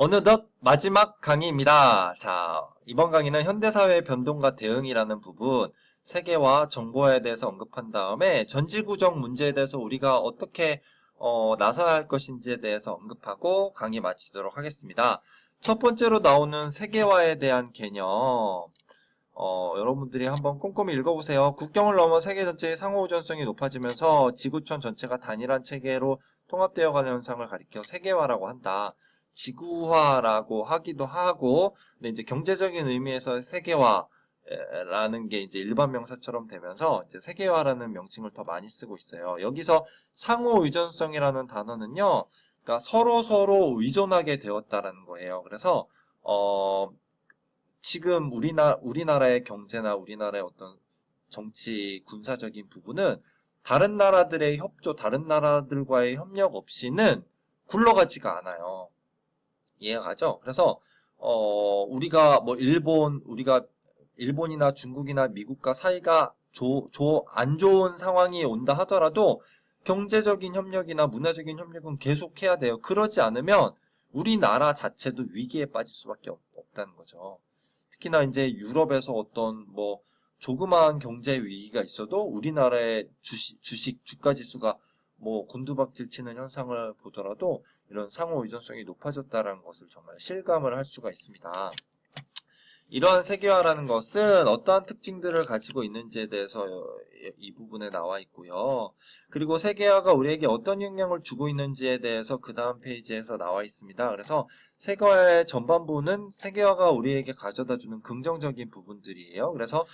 어느덧 마지막 강의입니다. 자, 이번 강의는 현대사회의 변동과 대응이라는 부분, 세계와 정보에 대해서 언급한 다음에 전지구적 문제에 대해서 우리가 어떻게 나서야 할 것인지에 대해서 언급하고 강의 마치도록 하겠습니다. 첫 번째로 나오는 세계화에 대한 개념, 여러분들이 한번 꼼꼼히 읽어보세요. 국경을 넘어 세계 전체의 상호우전성이 높아지면서 지구촌 전체가 단일한 체계로 통합되어가는 현상을 가리켜 세계화라고 한다. 지구화라고 하기도 하고, 근데 이제 경제적인 의미에서 세계화라는 게 이제 일반 명사처럼 되면서 이제 세계화라는 명칭을 더 많이 쓰고 있어요. 여기서 상호의존성이라는 단어는요, 그러니까 서로 의존하게 되었다라는 거예요. 그래서 지금 우리나라의 경제나 우리나라의 어떤 정치, 군사적인 부분은 다른 나라들의 협조, 다른 나라들과의 협력 없이는 굴러가지가 않아요. 이해가 가죠? 그래서 우리가 뭐 우리가 일본이나 중국이나 미국과 사이가 안 좋은 상황이 온다 하더라도 경제적인 협력이나 문화적인 협력은 계속해야 돼요. 그러지 않으면 우리나라 자체도 위기에 빠질 수밖에 없다는 거죠. 특히나 이제 유럽에서 어떤 뭐 조그마한 경제 위기가 있어도 우리나라의 주가 지수가 뭐 곤두박질 치는 현상을 보더라도 이런 상호 의존성이 높아졌다는 것을 정말 실감을 할 수가 있습니다. 이러한 세계화라는 것은 어떠한 특징들을 가지고 있는지에 대해서 이 부분에 나와 있고요. 그리고 세계화가 우리에게 어떤 영향을 주고 있는지에 대해서 그 다음 페이지에서 나와 있습니다. 그래서 세계화의 전반부는 세계화가 우리에게 가져다주는 긍정적인 부분들이에요. 그래서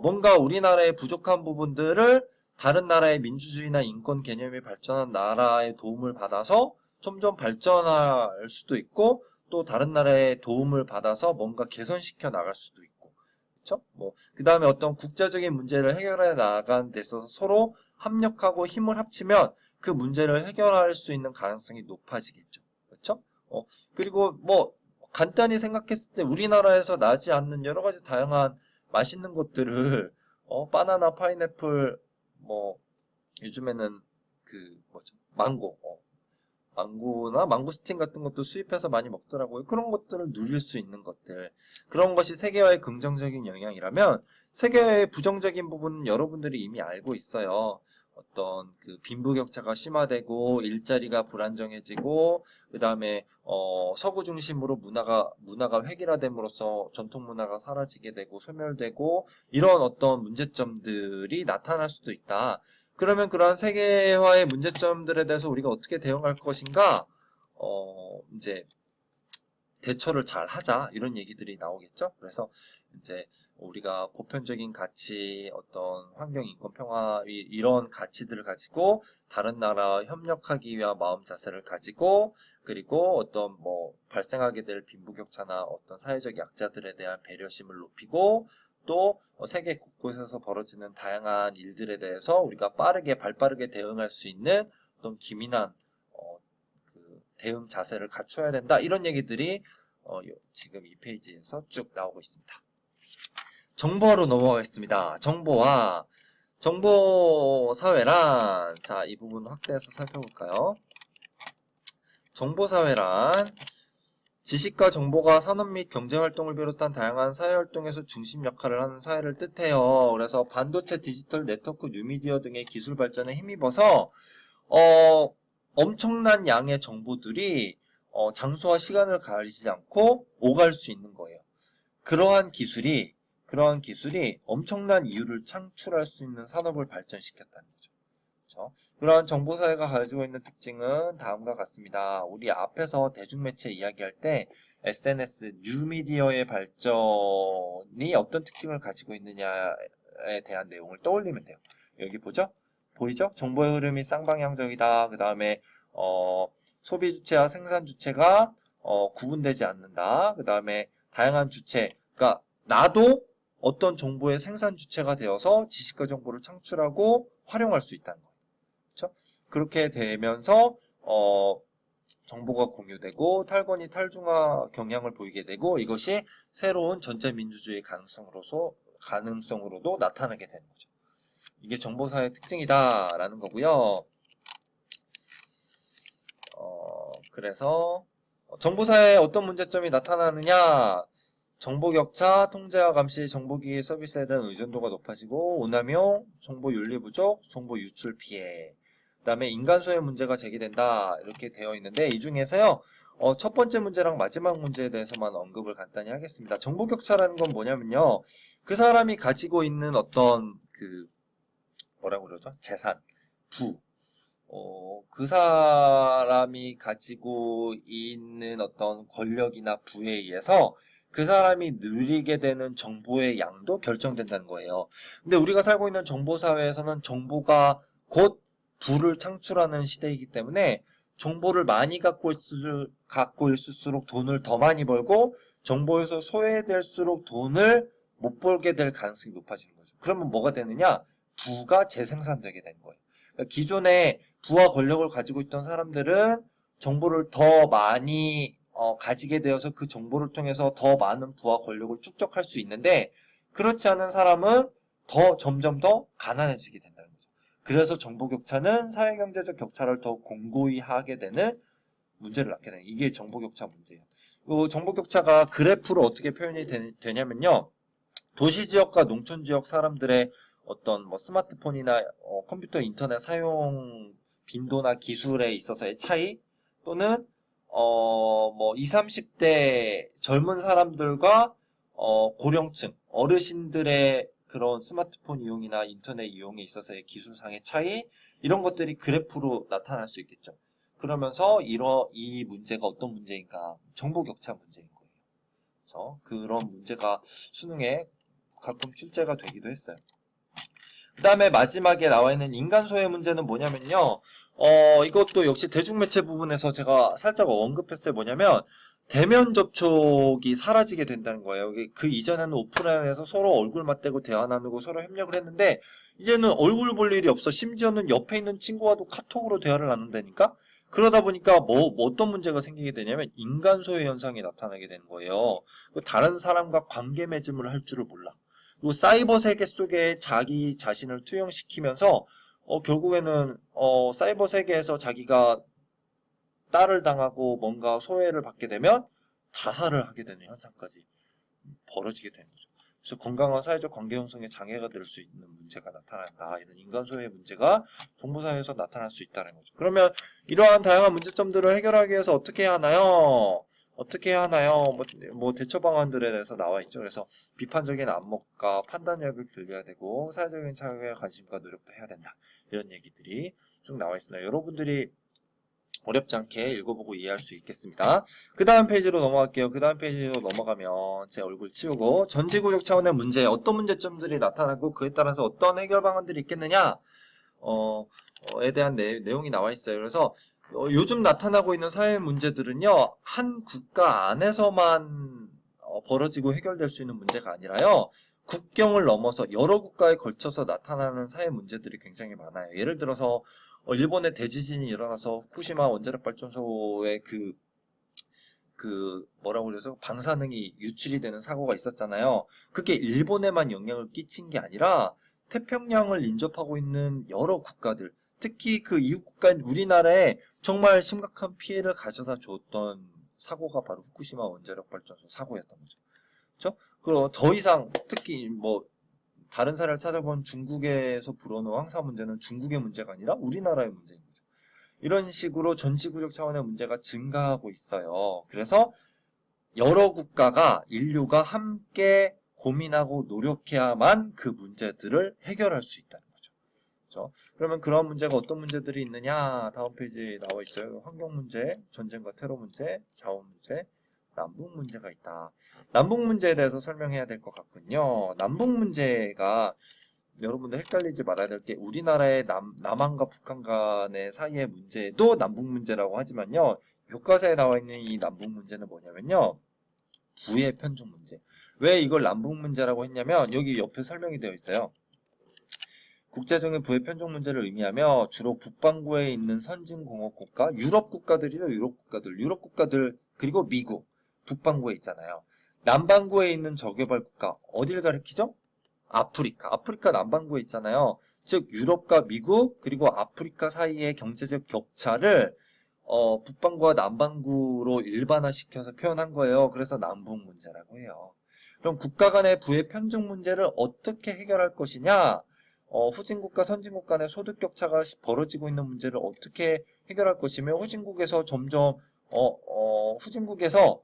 뭔가 우리나라의 부족한 부분들을 다른 나라의 민주주의나 인권 개념이 발전한 나라의 도움을 받아서 점점 발전할 수도 있고 또 다른 나라의 도움을 받아서 뭔가 개선시켜 나갈 수도 있고, 그렇죠? 뭐 그 다음에 어떤 국제적인 문제를 해결해 나가는 데 있어서 서로 협력하고 힘을 합치면 그 문제를 해결할 수 있는 가능성이 높아지겠죠, 그렇죠? 그리고 뭐 간단히 생각했을 때 우리나라에서 나지 않는 여러 가지 다양한 맛있는 것들을 바나나, 파인애플, 뭐 요즘에는 그 뭐죠, 망고나 망고스틴 같은 것도 수입해서 많이 먹더라고요. 그런 것들을 누릴 수 있는 것들. 그런 것이 세계화의 긍정적인 영향이라면 세계화의 부정적인 부분은 여러분들이 이미 알고 있어요. 어떤 그 빈부격차가 심화되고 일자리가 불안정해지고 그다음에 서구 중심으로 문화가 획일화됨으로써 전통 문화가 사라지게 되고 소멸되고 이런 어떤 문제점들이 나타날 수도 있다. 그러면 그러한 세계화의 문제점들에 대해서 우리가 어떻게 대응할 것인가? 이제 대처를 잘 하자 이런 얘기들이 나오겠죠. 그래서 이제 우리가 보편적인 가치, 어떤 환경, 인권, 평화 이런 가치들을 가지고 다른 나라와 협력하기 위한 마음 자세를 가지고 그리고 어떤 뭐 발생하게 될 빈부격차나 어떤 사회적 약자들에 대한 배려심을 높이고 또 세계 곳곳에서 벌어지는 다양한 일들에 대해서 우리가 발빠르게 대응할 수 있는 어떤 기민한 대응 자세를 갖춰야 된다. 이런 얘기들이 지금 이 페이지에서 쭉 나오고 있습니다. 정보화로 넘어가겠습니다. 정보사회란, 자, 이 부분 확대해서 살펴볼까요? 정보사회란, 지식과 정보가 산업 및 경제활동을 비롯한 다양한 사회활동에서 중심 역할을 하는 사회를 뜻해요. 그래서 반도체, 디지털, 네트워크, 뉴미디어 등의 기술 발전에 힘입어서 엄청난 양의 정보들이 장소와 시간을 가리지 않고 오갈 수 있는 거예요. 그러한 기술이 엄청난 이유를 창출할 수 있는 산업을 발전시켰다는 거죠. 그렇죠? 그러한 정보사회가 가지고 있는 특징은 다음과 같습니다. 우리 앞에서 대중매체 이야기할 때 SNS, 뉴미디어의 발전이 어떤 특징을 가지고 있느냐에 대한 내용을 떠올리면 돼요. 여기 보이죠? 정보의 흐름이 쌍방향적이다. 그 다음에 소비 주체와 생산 주체가 구분되지 않는다. 그 다음에 다양한 주체, 그러니까 나도 어떤 정보의 생산 주체가 되어서 지식과 정보를 창출하고 활용할 수 있다는 거예요. 그렇죠? 그렇게 되면서 정보가 공유되고 탈권위 탈중화 경향을 보이게 되고 이것이 새로운 전자민주주의 가능성으로도 나타나게 되는 거죠. 이게 정보사의 특징이다라는 거고요. 그래서 정보사회에 어떤 문제점이 나타나느냐? 정보 격차, 통제와 감시, 정보기기 서비스에 대한 의존도가 높아지고 오남용, 정보 윤리 부족, 정보 유출 피해. 그다음에 인간 소외 문제가 제기된다. 이렇게 되어 있는데 이 중에서요. 첫 번째 문제랑 마지막 문제에 대해서만 언급을 간단히 하겠습니다. 정보 격차라는 건 뭐냐면요. 그 사람이 가지고 있는 어떤 그 뭐라고 그러죠? 재산, 부. 그 사람이 가지고 있는 어떤 권력이나 부에 의해서 그 사람이 누리게 되는 정보의 양도 결정된다는 거예요. 근데 우리가 살고 있는 정보사회에서는 정보가 곧 부를 창출하는 시대이기 때문에 정보를 많이 갖고 있을수록 돈을 더 많이 벌고 정보에서 소외될수록 돈을 못 벌게 될 가능성이 높아지는 거죠. 그러면 뭐가 되느냐? 부가 재생산되게 되는 거예요. 그러니까 기존에 부와 권력을 가지고 있던 사람들은 정보를 더 많이 가지게 되어서 그 정보를 통해서 더 많은 부와 권력을 축적할 수 있는데 그렇지 않은 사람은 점점 더 가난해지게 된다는 거죠. 그래서 정보 격차는 사회경제적 격차를 더 공고히 하게 되는 문제를 낳게 되는 이게 정보 격차 문제예요. 정보 격차가 그래프로 어떻게 표현이 되냐면요. 도시 지역과 농촌 지역 사람들의 어떤 뭐 스마트폰이나 컴퓨터 인터넷 사용 빈도나 기술에 있어서의 차이 또는 뭐 20, 30대 젊은 사람들과 고령층 어르신들의 그런 스마트폰 이용이나 인터넷 이용에 있어서의 기술상의 차이 이런 것들이 그래프로 나타날 수 있겠죠. 그러면서 이 문제가 어떤 문제인가? 정보 격차 문제인 거예요. 그래서 그런 문제가 수능에 가끔 출제가 되기도 했어요. 그 다음에 마지막에 나와 있는 인간 소외 문제는 뭐냐면요. 이것도 역시 대중매체 부분에서 제가 살짝 언급했어요. 뭐냐면 대면 접촉이 사라지게 된다는 거예요. 그 이전에는 오프라인에서 서로 얼굴 맞대고 대화 나누고 서로 협력을 했는데 이제는 얼굴 볼 일이 없어. 심지어는 옆에 있는 친구와도 카톡으로 대화를 나눈다니까? 그러다 보니까 어떤 문제가 생기게 되냐면 인간 소외 현상이 나타나게 되는 거예요. 다른 사람과 관계 맺음을 할 줄을 몰라. 그리고 사이버 세계 속에 자기 자신을 투영시키면서 결국에는 사이버 세계에서 자기가 딸을 당하고 뭔가 소외를 받게 되면 자살을 하게 되는 현상까지 벌어지게 되는 거죠. 그래서 건강한 사회적 관계 형성에 장애가 될 수 있는 문제가 나타난다. 이런 인간 소외 문제가 정보사회에서 나타날 수 있다는 거죠. 그러면 이러한 다양한 문제점들을 해결하기 위해서 어떻게 해야 하나요? 어떻게 해야 하나요? 뭐 대처 방안들에 대해서 나와 있죠. 그래서 비판적인 안목과 판단력을 길러야 되고 사회적인 참여에 관심과 노력도 해야 된다. 이런 얘기들이 쭉 나와 있습니다. 여러분들이 어렵지 않게 읽어보고 이해할 수 있겠습니다. 그 다음 페이지로 넘어갈게요. 그 다음 페이지로 넘어가면 제 얼굴 치우고 전지구역 차원의 문제, 어떤 문제점들이 나타나고 그에 따라서 어떤 해결 방안들이 있겠느냐 에 대한 내용이 나와 있어요. 그래서 요즘 나타나고 있는 사회 문제들은요. 한 국가 안에서만 벌어지고 해결될 수 있는 문제가 아니라요. 국경을 넘어서 여러 국가에 걸쳐서 나타나는 사회 문제들이 굉장히 많아요. 예를 들어서 일본에 대지진이 일어나서 후쿠시마 원자력 발전소에 뭐라고 그래서 방사능이 유출이 되는 사고가 있었잖아요. 그게 일본에만 영향을 끼친 게 아니라 태평양을 인접하고 있는 여러 국가들, 특히 그 이웃 국가인 우리나라에 정말 심각한 피해를 가져다 줬던 사고가 바로 후쿠시마 원자력 발전소 사고였던 거죠. 그렇죠? 그리고 더 이상 특히 뭐 다른 사례를 찾아본 중국에서 불어넣은 황사 문제는 중국의 문제가 아니라 우리나라의 문제인 거죠. 이런 식으로 전지구적 차원의 문제가 증가하고 있어요. 그래서 여러 국가가 인류가 함께 고민하고 노력해야만 그 문제들을 해결할 수 있다는 거죠. 그렇죠? 그러면 그런 문제가 어떤 문제들이 있느냐? 다음 페이지에 나와 있어요. 환경 문제, 전쟁과 테러 문제, 자원 문제, 남북 문제가 있다. 남북 문제에 대해서 설명해야 될 것 같군요. 남북 문제가 여러분들 헷갈리지 말아야 될 게 우리나라의 남한과 북한 간의 사이의 문제도 남북 문제라고 하지만요. 교과서에 나와 있는 이 남북 문제는 뭐냐면요. 부의 편중 문제. 왜 이걸 남북 문제라고 했냐면 여기 옆에 설명이 되어 있어요. 국제적인 부의 편중 문제를 의미하며 주로 북반구에 있는 선진공업 국가, 유럽 국가들이죠. 유럽 국가들 그리고 미국, 북반구에 있잖아요. 남반구에 있는 저개발 국가 어딜 가리키죠? 아프리카 남반구에 있잖아요. 즉 유럽과 미국 그리고 아프리카 사이의 경제적 격차를 북반구와 남반구로 일반화시켜서 표현한 거예요. 그래서 남북 문제라고 해요. 그럼 국가 간의 부의 편중 문제를 어떻게 해결할 것이냐? 후진국과 선진국 간의 소득 격차가 벌어지고 있는 문제를 어떻게 해결할 것이며, 후진국에서 점점 후진국에서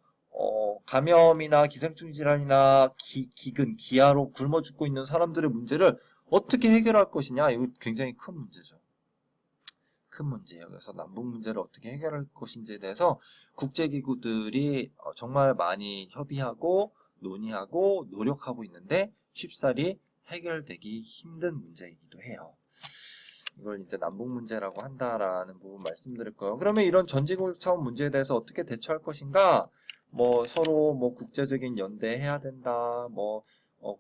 감염이나 기생충 질환이나 기근, 기아로 굶어 죽고 있는 사람들의 문제를 어떻게 해결할 것이냐? 이거 굉장히 큰 문제죠. 큰 문제예요. 그래서 남북 문제를 어떻게 해결할 것인지에 대해서 국제기구들이 정말 많이 협의하고 논의하고 노력하고 있는데 쉽사리 해결되기 힘든 문제이기도 해요. 이걸 이제 남북 문제라고 한다라는 부분 말씀드릴 거예요. 그러면 이런 전제국 차원 문제에 대해서 어떻게 대처할 것인가? 뭐 서로 뭐 국제적인 연대해야 된다. 뭐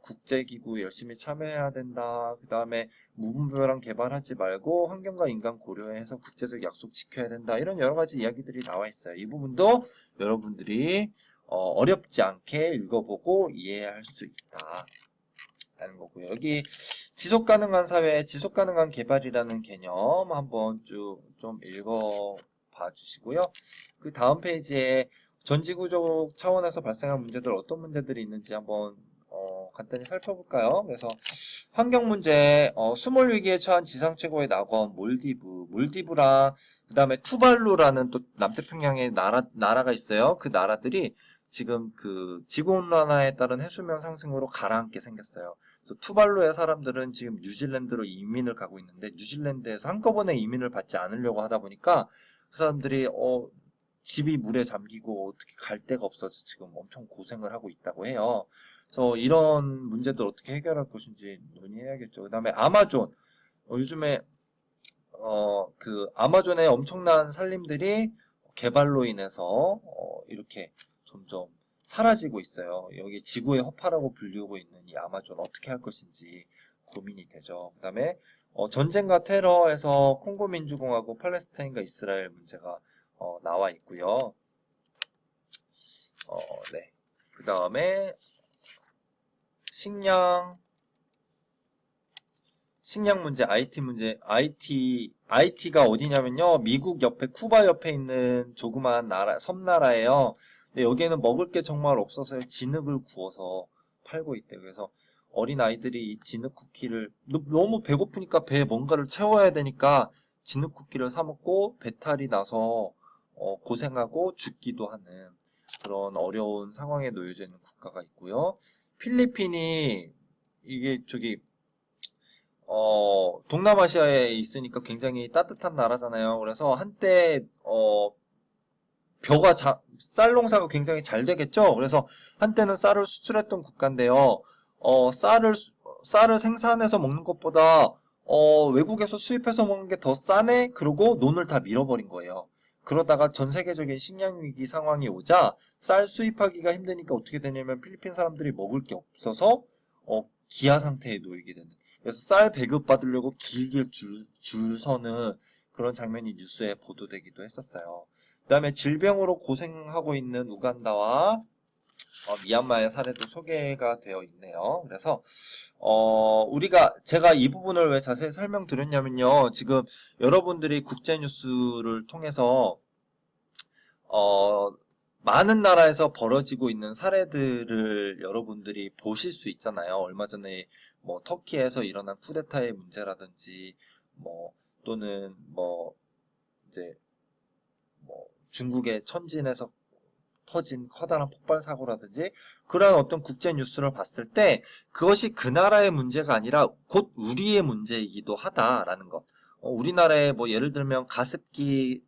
국제기구 열심히 참여해야 된다. 그 다음에 무분별한 개발하지 말고 환경과 인간 고려해서 국제적 약속 지켜야 된다. 이런 여러 가지 이야기들이 나와 있어요. 이 부분도 여러분들이 어렵지 않게 읽어보고 이해할 수 있다. 라는 거고요. 여기 지속가능한 사회, 지속가능한 개발이라는 개념 한번 쭉 좀 읽어봐 주시고요. 그 다음 페이지에 전지구조 차원에서 발생한 문제들 어떤 문제들이 있는지 한번 간단히 살펴볼까요? 그래서 환경 문제, 수몰 위기에 처한 지상 최고의 낙원 몰디브랑 그 다음에 투발루라는 또 남태평양의 나라가 있어요. 그 나라들이 지금 그 지구온난화에 따른 해수면 상승으로 가라앉게 생겼어요. 그래서 투발루의 사람들은 지금 뉴질랜드로 이민을 가고 있는데 뉴질랜드에서 한꺼번에 이민을 받지 않으려고 하다 보니까 그 사람들이 집이 물에 잠기고 어떻게 갈 데가 없어서 지금 엄청 고생을 하고 있다고 해요. 그래서 이런 문제들 어떻게 해결할 것인지 논의해야겠죠. 그 다음에 아마존. 요즘에 그 아마존의 엄청난 산림들이 개발로 인해서 이렇게 점점 사라지고 있어요. 여기 지구의 허파라고 불리우고 있는 이 아마존 어떻게 할 것인지 고민이 되죠. 그 다음에 전쟁과 테러에서 콩고 민주공화국, 팔레스타인과 이스라엘 문제가 나와 있고요. 네. 그 다음에 식량 문제, IT 문제, IT가 어디냐면요. 미국 옆에, 쿠바 옆에 있는 조그마한 섬나라예요. 근데 여기에는 먹을 게 정말 없어서 진흙을 구워서 팔고 있대요. 그래서 어린 아이들이 이 진흙 쿠키를, 너무 배고프니까 배에 뭔가를 채워야 되니까 진흙 쿠키를 사 먹고 배탈이 나서 고생하고 죽기도 하는 그런 어려운 상황에 놓여져 있는 국가가 있고요. 필리핀이 이게 동남아시아에 있으니까 굉장히 따뜻한 나라잖아요. 그래서 한때 쌀 농사가 굉장히 잘 되겠죠. 그래서 한때는 쌀을 수출했던 국가인데요. 쌀을 생산해서 먹는 것보다 외국에서 수입해서 먹는 게 더 싸네. 그러고 논을 다 밀어버린 거예요. 그러다가 전 세계적인 식량 위기 상황이 오자 쌀 수입하기가 힘드니까 어떻게 되냐면 필리핀 사람들이 먹을 게 없어서 기아 상태에 놓이게 되는. 그래서 쌀 배급 받으려고 길게 줄 서는 그런 장면이 뉴스에 보도되기도 했었어요. 그 다음에 질병으로 고생하고 있는 우간다와 미얀마의 사례도 소개가 되어 있네요. 그래서 제가 이 부분을 왜 자세히 설명드렸냐면요. 지금 여러분들이 국제 뉴스를 통해서 많은 나라에서 벌어지고 있는 사례들을 여러분들이 보실 수 있잖아요. 얼마 전에 뭐 터키에서 일어난 쿠데타의 문제라든지 뭐 또는 뭐 이제 뭐 중국의 천진에서 터진 커다란 폭발 사고라든지 그런 어떤 국제 뉴스를 봤을 때 그것이 그 나라의 문제가 아니라 곧 우리의 문제이기도 하다라는 것. 우리나라에 뭐 예를 들면 가습기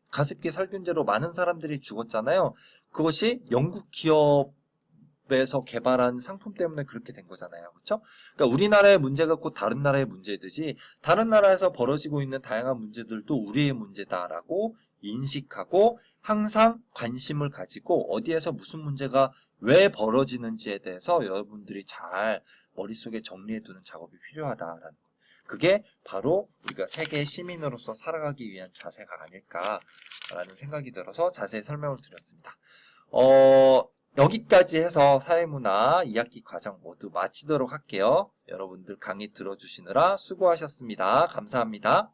살균제로 많은 사람들이 죽었잖아요. 그것이 영국 기업에서 개발한 상품 때문에 그렇게 된 거잖아요. 그렇죠? 그러니까 우리나라의 문제가 곧 다른 나라의 문제이듯이 다른 나라에서 벌어지고 있는 다양한 문제들도 우리의 문제다라고 인식하고 항상 관심을 가지고 어디에서 무슨 문제가 왜 벌어지는지에 대해서 여러분들이 잘 머릿속에 정리해두는 작업이 필요하다라는 거. 그게 바로 우리가 세계 시민으로서 살아가기 위한 자세가 아닐까라는 생각이 들어서 자세히 설명을 드렸습니다. 여기까지 해서 사회문화 2학기 과정 모두 마치도록 할게요. 여러분들 강의 들어주시느라 수고하셨습니다. 감사합니다.